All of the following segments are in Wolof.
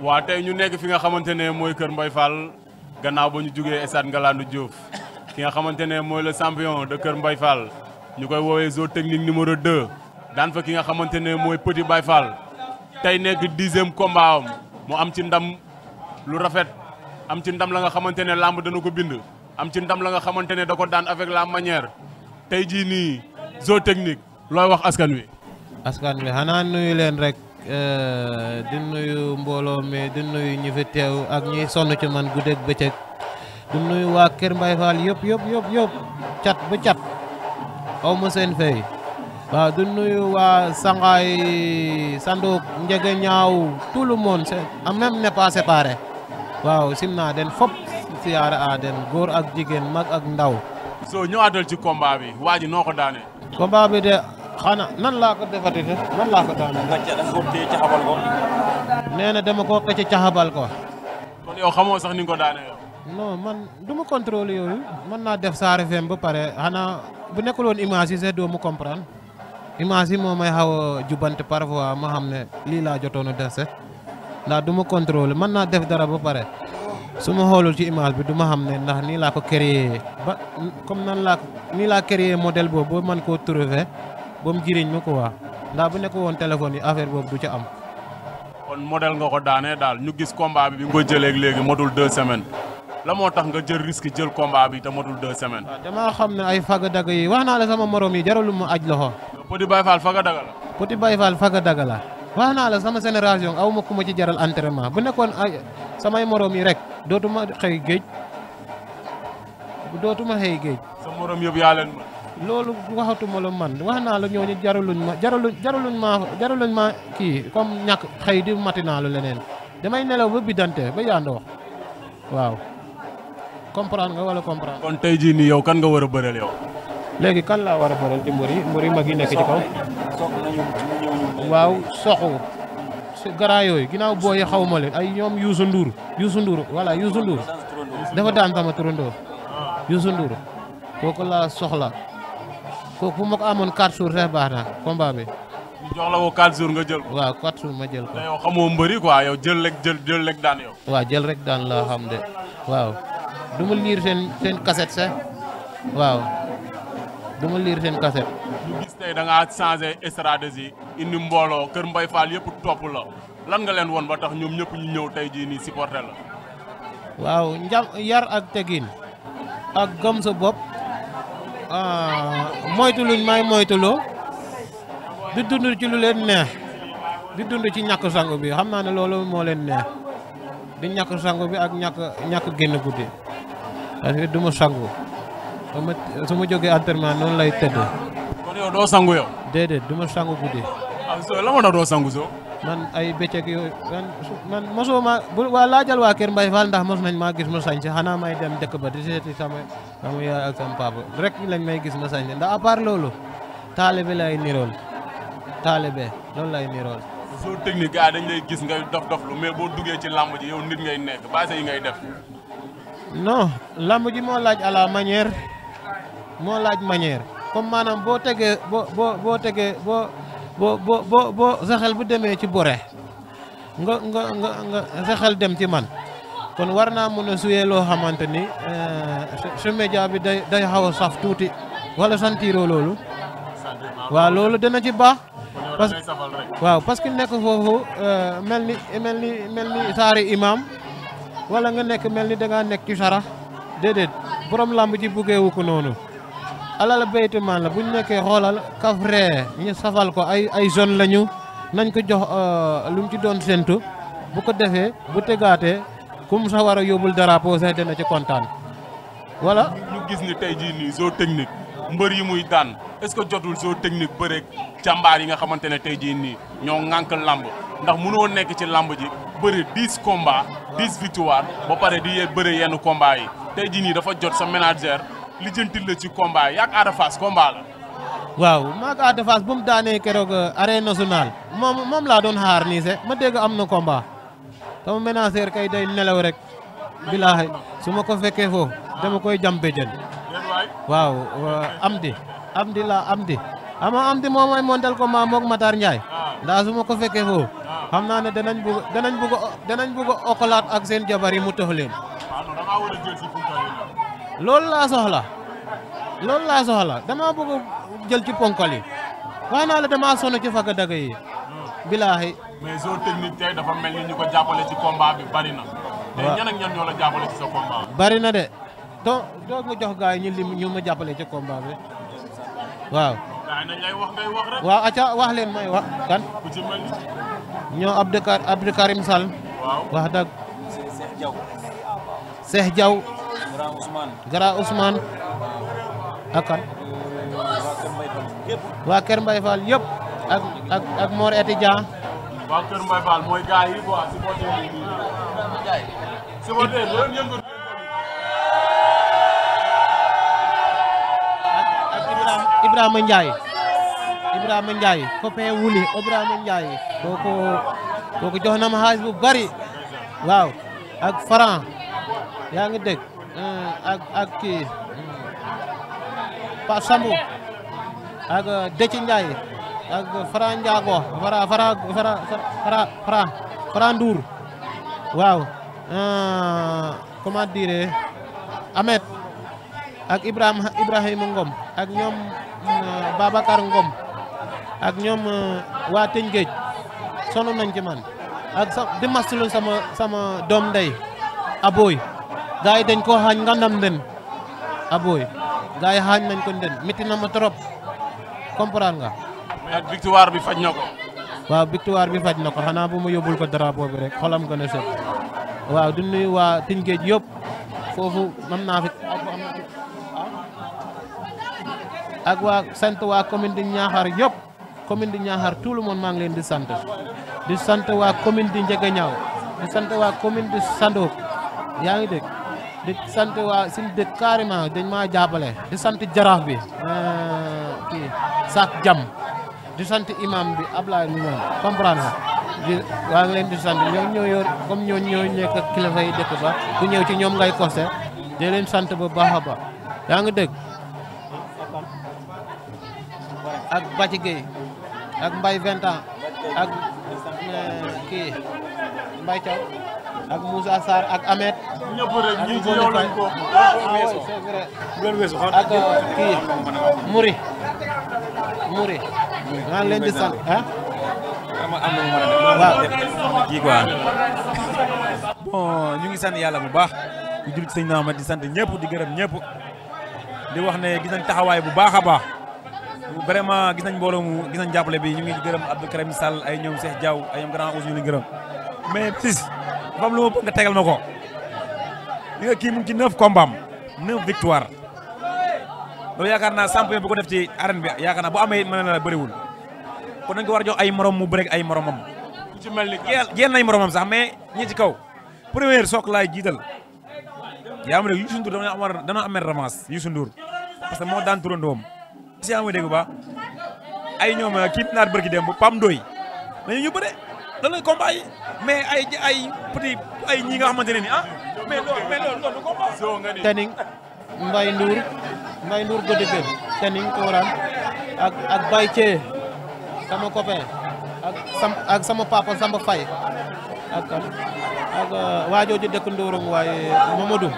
waa tey ñu nekk fi nga xamante ne mooy Kër Mbaye Fall gannaaw ba ñu jugee stade Ngalandou Diouf ki nga xamante ne mooy le champion de Kër Mbaye Fall ñu koy woowee zone technique numéro 2 daan fa ki nga xamante ne mooy Petit Baye Fall tey nekk 10e combat am mu am ci ndam lu rafet am ci ndam la nga xamante ne lamb dana ko bind am ci ndam la nga xamante ne da ko daan avec la manière tey jii nii zone technique looy wax askan wi. askan wi xanaa nuyu leen rek di nuyu mbooloo mi di nuyu ñi fi teew ak ñi sonn ci man guddeeg bëccëg di nuyu waa Kër Mbaye Fall yëpp cat ba cat aw ma seen fay waaw di nuyu waa Sangaay Sandook Njege Ñaaw tout le monde c'est même n'est pas séparé waaw simna den fop siyaara a den góor ak jigéen mag ak ndaw. soo ñëwaatal ci combat bi waa ji noo ko daane. combat bi de xanaa nan laa ko defati te nan laa ko daane. nee na dama ko xëcc caxabal ko. kon yow xamoo sax ni nga ko daane yow. non man du ma contrôler yooyu mën naa def saare fem ba pare xanaa bu nekkul woon image yi sax doo mu comprendre image yi moo may xaw a jubante parfois ma xam ne lii laa jotoon a def sax ndax du ma contrôler mën naa def dara ba pare su ma xoolul ci image bi du ma xam ne ndax nii laa ko créé ba comme nan laa nii laa créé modèle boobu ba mën koo trouver ba mu jëriñ ma ko waa ndax bu nekkul woon téléphone yi affaire boobu du ca am. kon modèle nga ko daane daal ñu gis combat bi nga ko jëlee léegi motul 2 semaines la moo tax nga jël risque jël combat bi te motul 2 semaines. waaw damaa xam ne ay faga daga yi wax naa la sama morom yi jarul ma aj loxo. Petit Baye Fall faga daga la. Petit Baye Fall faga daga la wax naa la sama génération aw ma ku ma ci jaral entraînement bu nekkoon ay samay morom yi rek dootuma xëy géej dootuma xëy géej. sa morom yëpp yaa leen mën. loolu waxatuma la man wax naa la ñooñu jaruluñ ma kii comme ñàkk xëy di matinalu leneen damay nelaw ba biddante ba yaandoo waaw comprendre nga wala comprendre. kon tey jii nii yow kan nga war a bëreel yow. léegi kan laa war a bëreel ci mbër yi mag yi nekk ci kaw. waaw soxu si garaa yooyu ginnaaw booy xaw ma leen ay ñoom Youssou Ndour voilà Youssou Ndour dafa daan sama turandoo Youssou Ndour kooku laa soxla. kooku bu ma ko amoon 4 jours rek baax na combat bi. ñu jox la ko 4 jours nga jël ko. waaw 4 jours ma jël ko. te yow xamoo mbëri quoi yow jël rek daan yow. waaw jël rek daan laa xam de waaw du ma liir seen cassette sax waaw du ma liir seen cassette. ñu gis tey da ngaa changé stratégie indi mbooloo Kër Mbaye Fall yëpp topp la lan nga leen won ba tax ñoom ñëpp ñu ñëw tey jii nii supporter la. waaw yar ak tegin ak gëm sa bopp. moytu luñ may moytuloo di dund ci lu leen neex di dund ci ñàkk sangu bi xam naa ne loolu moo leen neex di ñàkk sangu bi ak ñàkk génn guddi parce que du ma sangu su ma jógee entraînement noonu lay tëdd. kon yow doo sangu yow. déedéet du ma sangu guddi. ah soo la ma doon doo sangu soo. man ay bëccëg yooyu man mosoo ma waa laajal waa Kër Mbaye Fall ndax mos nañ maa gis ma sañ si xanaa may dem dëkk ba di seeti sama yaay ak sama papa rek lañ may gis ma sañ si ndax à part loolu taalibe lay nirool taalibe loolu lay nirool. soo technique gars dañ lay gis ngay dof lu mais boo duggee ci làmb ji yow nit ngay nekk base yi ngay def. non làmb ji moo laaj à la manière moo laaj manière comme maanaam boo tegee boo sa xel bu demee ci bore nga sa xel dem ci man kon war naa mën a suyee loo xamante ni su média bi day xaw a saf tuuti wala santiroo loolu waaw loolu dana ci baax parce que nekk foofu mel ni saari imam wala nga nekk mel ni dangaa nekk ci sarax déedéet borom lamb ji buggeewu ko noonu alal baytu maan la bu ñu nekkee xoolal kafree ñu safal ko ay zone lañu nañ ko jox lu mu ci doon séntu bu ko defee bu tegaatee kum sa war a yóbbul drapeau sax dina ci kontaan voilà. ñu gis ni tey jii nii zone technique mbër yi muy daan est-ce que jotul zone technique bëreeg jàmbaar yi nga xamante ne tey jii nii ñoo ŋànk lamb ndax mënoo nekk ci lamb ji bëri 10 combats 10 victoires ba pare di bëre yenn combats yi tey jii nii dafa jot sa manager. li jëntil la ci combat yaak Ada Fass combat la. waaw maag Ada Fass bu mu daanee keroog arène nationale moom laa doon xaar nii se ma dégg am na combat sama ménagère kay day nelaw rek bilaahi su ma ko fekkee foofu dama koy jam béjjën waaw Amdi ama Amdi moo may montal combat moog Matar Ndiaye ndax su ma ko fekkee foofu xam naa ne danañ bugg a okalaat ak seen jabar yi mu tëx leen. waaw non damaa war a jël si ponkal yi nag. loolu laa soxla dama bëgg jël ci ponkal yi wax naa la dama sonn ci faga daga yi. bilaahi. mais Zo Technique tey dafa mel ni ñu ko jàppale ci combat bi bari na. te ñan ak ñan ñoo la jàppale ci sa combat. bari na de doo nga jox gars yi ñu ma jàppale ci combat bi waaw. gars yi nañ lay wax ngay wax rek. waaw acca wax leen may wax kan. ku ci mel ni. ñoo Abdou Karim Sall. waaw wax dëgg. Cheikh Diaw. Gara Ousmane. ak kan. waa Kër Mbaye Fall yëpp. ak Mor Etidian. waa Kër Mbaye Fall mooy gars yi quoi supporter yi nii. supporter loolu yëngu. ak Ibrahima Ndiaye copain wuli Ibrahima Ndiaye kooku jox na ma xaalis bu bari waaw ak Franc yaa ngi dégg ak kii Pa Sambu ak Deci Ndiaye ak Franc Ndiago Franc Ndour waaw comment dire Ahmed ak Ibrahima Ngom ak ñoom Babacar Ngom ak ñoom waa Tëngéej sonn nañ ci man ak di maslu sama doom ndey Aboy gars yi dañ ko xaañ ngandam den Aboy gars yi xaañ nañ ko den métti na ma trop comprendre nga. mais victoire bi faj na ko. waaw victoire bi faj na ko xanaa bu ma yóbbul ko drapeau bi rek xolam gën a set waaw di nuyu waa Tëngéej yëpp foofu am naa fi ak waa sant waa commune di Niakhar yëpp commune di Niakhar tout le monde maa ngi leen di sant waa commune di Ndiaganiao di sant waa commune di Sandok yaa ngi dégg di sant waa suñu dëkk carrément dañ maa jàppale di sant jaraaf bi kii Sak Jam di sant imam bi Ablaye mi moom comprendre nga waa ngi leen di sant ñoo yor comme ñoo nekk ak kilifa yi dëkk ba ku ñëw ci ñoom ngay costé di leen sant bu baax a baax yaa ngi dégg ak Bathie Gueye ak Mbaye 20 ans ak kii Mbaye Thiaw ak Moussa Sarr ak Ahmed. ñëpp rek ñii ci yow lañ ko. c'est vrai. ak kii Mouri. maa ngi leen di sant ah. waaw kii quoi. bon ñu ngi sant yàlla bu baax di jul ci sëñ Naama di sant ñëpp di gërëm ñëpp di wax ne gis nañ taxawaay bu baax a baax vraiment gis nañ mbooloo mu gis nañ jàppale bi ñu ngi gërëm Abdou Karim Sall ay ñoom Cheikh Diaw ay ñoom grand Ousseynou ñu gërëm mais sis dafa am lu ma bëgg nga tegal ma ko li nga kii mu ngi ci 9 combats 9 victoire loolu yaakaar naa champion bu ko def ci arène bi yaakaar naa bu amee mën na la bëriwul kon dañ ko war a jox ay morom mu bëreeg ay moromam. ku ci mel ni génn ay moromam sax mais ñi ci kaw première sook laay jiital yaa ma dégg Youssou Ndour dana amee revanche Youssou Ndour parce que moo daan turandoom si yaa ma dégg ba ay ñoom kii naar bërki dem bu Pam Ndoy dañu ñu bëre lan lay combat yi mais ay petit ay ñi nga xamante ne ni ah mais loolu du combat. Tening Mbaye Ndour Godebel Tening Koran ak Baye Thié sama copain ak sama papa Samba Faye ak waajooju dëkk Ndorong waaye Mamadou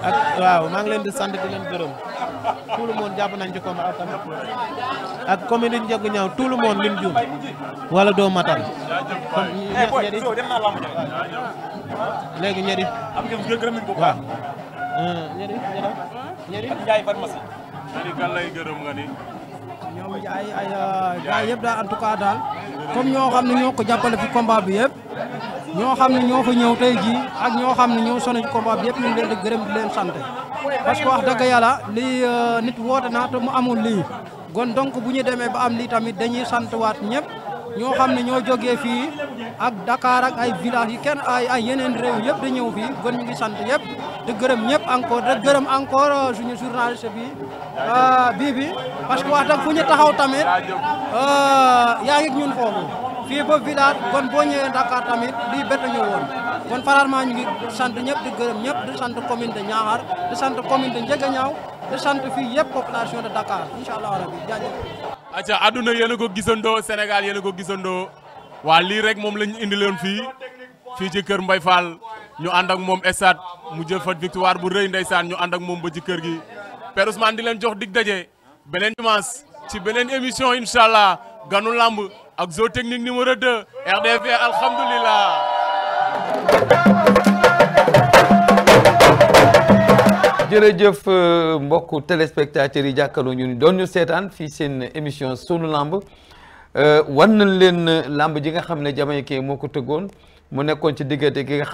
ak waaw maa ngi leen di sant di leen gërëm tout le monde jàpp nañ ci combat ak commune di Ndiaganiao tout le monde lim juum wala doo matal léegi ñedi waaw ñedi Ndiaye pharmacie ñedi kan lay gërëm nga ni ñoom ay gars yëpp daal en tout cas daal comme ñoo xam ne ñoo ko jàppale fi combat bi yëpp ñoo xam ne ñoo fa ñëw tey jii ak ñoo xam ne ñoo sonn ci combat bi yëpp ñu ngi leen di gërëm di leen sant parce que wax dëgg yàlla lii nit woote naa te mu amul lii kon donc bu ñu demee ba am lii tamit dañuy sant waat ñëpp ñoo xam ne ñoo jógee fii ak Dakar ak ay village yi kenn ay yeneen réew yëpp da ñëw fii kon ñu ngi sant yëpp di gërëm ñëpp encore di gërëm encore suñu journaliste bi parce que wax dëgg fu ñu taxaw tamit yaa ngi ñun foofu fii ba village kon boo ñëwee Dakar tamit lii bett ñu woon kon franchement ñu ngi sant ñëpp di gërëm ñëpp di sant commune de Niakhar di sant commune de Ndiaganiao di sant fii yëpp population de Dakar incha allah rabi jaajëf. acca àdduna yéen a ko gisandoo Sénégal yéen a ko gisandoo waa lii rek moom lañ indiloon fii ci kër Mbaye Fall ñu ànd ak moom stade mu jël fa victoire bu rëy ndeysaan ñu ànd ak moom ba ci kër gi Père Ousmane di leen jox dig daje beneen dimanche ci beneen émission incha allah ganu lamb ak Zo Technique numéro 2 RDV alhamdulilah. jërëjëf mbokku téléspectateurs yi jàkkaarloo ñu doon ñu seetaan fii seen émission sunu lamb wan nañ leen lamb ji nga xam ne Jamaïcain moo ko tëggoon mu nekkoon ci diggante gi nga xam